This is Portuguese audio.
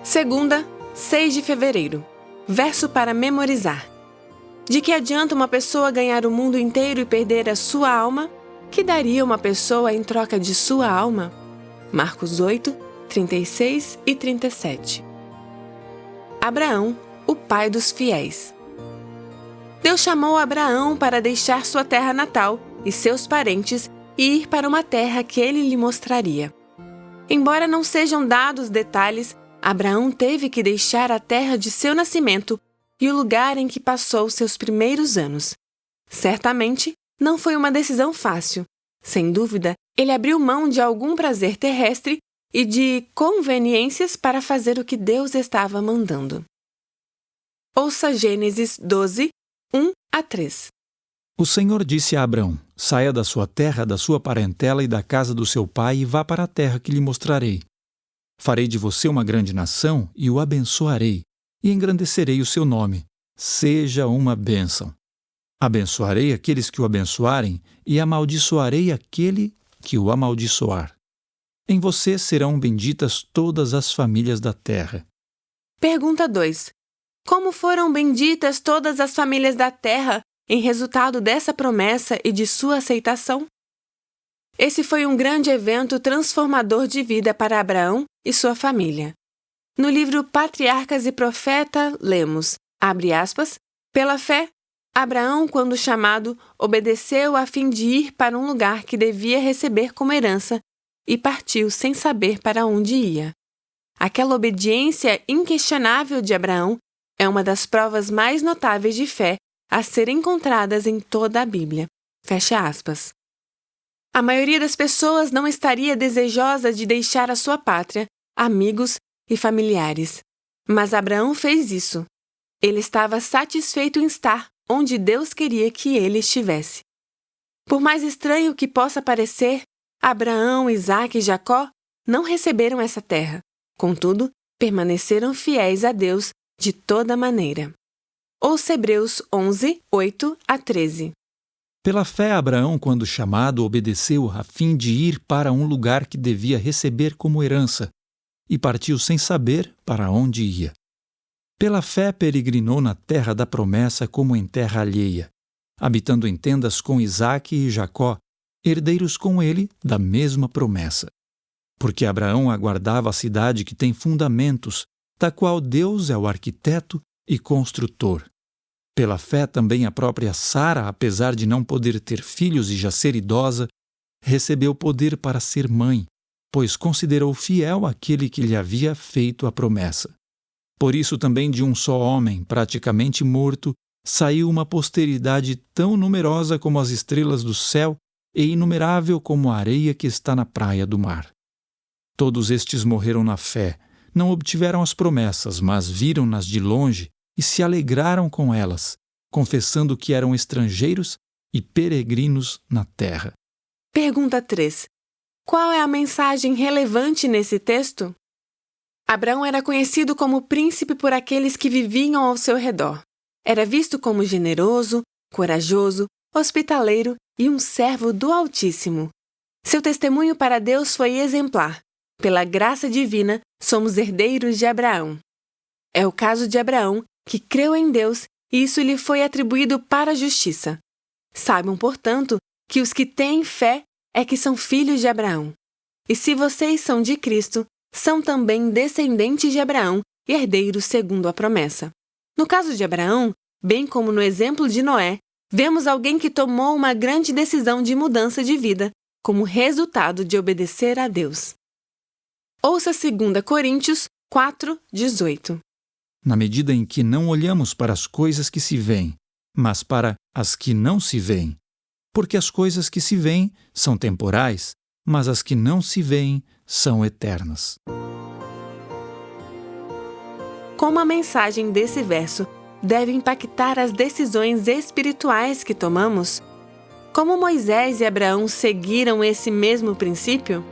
Segunda, 6 de fevereiro. Verso para memorizar. De que adianta uma pessoa ganhar o mundo inteiro e perder a sua alma? Que daria uma pessoa em troca de sua alma? Marcos 8, 36 e 37. Abraão, o pai dos fiéis. Deus chamou Abraão para deixar sua terra natal e seus parentes e ir para uma terra que ele lhe mostraria. Embora não sejam dados detalhes, Abraão teve que deixar a terra de seu nascimento e o lugar em que passou seus primeiros anos. Certamente, não foi uma decisão fácil. Sem dúvida, ele abriu mão de algum prazer terrestre e de conveniências para fazer o que Deus estava mandando. Ouça Gênesis 12, 1 a 3. O Senhor disse a Abrão: saia da sua terra, da sua parentela e da casa do seu pai e vá para a terra que lhe mostrarei. Farei de você uma grande nação e o abençoarei, e engrandecerei o seu nome. Seja uma bênção. Abençoarei aqueles que o abençoarem e amaldiçoarei aquele que o amaldiçoar. Em você serão benditas todas as famílias da terra. Pergunta 2. Como foram benditas todas as famílias da terra em resultado dessa promessa e de sua aceitação? Esse foi um grande evento transformador de vida para Abraão e sua família. No livro Patriarcas e Profeta, lemos, abre aspas, pela fé, Abraão, quando chamado, obedeceu a fim de ir para um lugar que devia receber como herança e partiu sem saber para onde ia. Aquela obediência inquestionável de Abraão é uma das provas mais notáveis de fé a serem encontradas em toda a Bíblia. Fecha aspas. A maioria das pessoas não estaria desejosa de deixar a sua pátria, amigos e familiares. Mas Abraão fez isso. Ele estava satisfeito em estar onde Deus queria que ele estivesse. Por mais estranho que possa parecer, Abraão, Isaque e Jacó não receberam essa terra. Contudo, permaneceram fiéis a Deus de toda maneira. Ouça Hebreus 11, 8 a 13. Pela fé, Abraão, quando chamado, obedeceu a fim de ir para um lugar que devia receber como herança, e partiu sem saber para onde ia. Pela fé, peregrinou na terra da promessa como em terra alheia, habitando em tendas com Isaque e Jacó, herdeiros com ele da mesma promessa. Porque Abraão aguardava a cidade que tem fundamentos, da qual Deus é o arquiteto e construtor. Pela fé também a própria Sara, apesar de não poder ter filhos e já ser idosa, recebeu poder para ser mãe, pois considerou fiel aquele que lhe havia feito a promessa. Por isso também de um só homem, praticamente morto, saiu uma posteridade tão numerosa como as estrelas do céu e inumerável como a areia que está na praia do mar. Todos estes morreram na fé, não obtiveram as promessas, mas viram-nas de longe e se alegraram com elas, confessando que eram estrangeiros e peregrinos na terra. Pergunta 3. Qual é a mensagem relevante nesse texto? Abraão era conhecido como príncipe por aqueles que viviam ao seu redor. Era visto como generoso, corajoso, hospitaleiro e um servo do Altíssimo. Seu testemunho para Deus foi exemplar. Pela graça divina, somos herdeiros de Abraão. É o caso de Abraão, que creu em Deus e isso lhe foi atribuído para a justiça. Saibam, portanto, que os que têm fé é que são filhos de Abraão. E se vocês são de Cristo, são também descendentes de Abraão e herdeiros segundo a promessa. No caso de Abraão, bem como no exemplo de Noé, vemos alguém que tomou uma grande decisão de mudança de vida como resultado de obedecer a Deus. Ouça 2 Coríntios 4, 18. Na medida em que não olhamos para as coisas que se veem, mas para as que não se veem. Porque as coisas que se veem são temporais, mas as que não se veem são eternas. Como a mensagem desse verso deve impactar as decisões espirituais que tomamos? Como Moisés e Abraão seguiram esse mesmo princípio?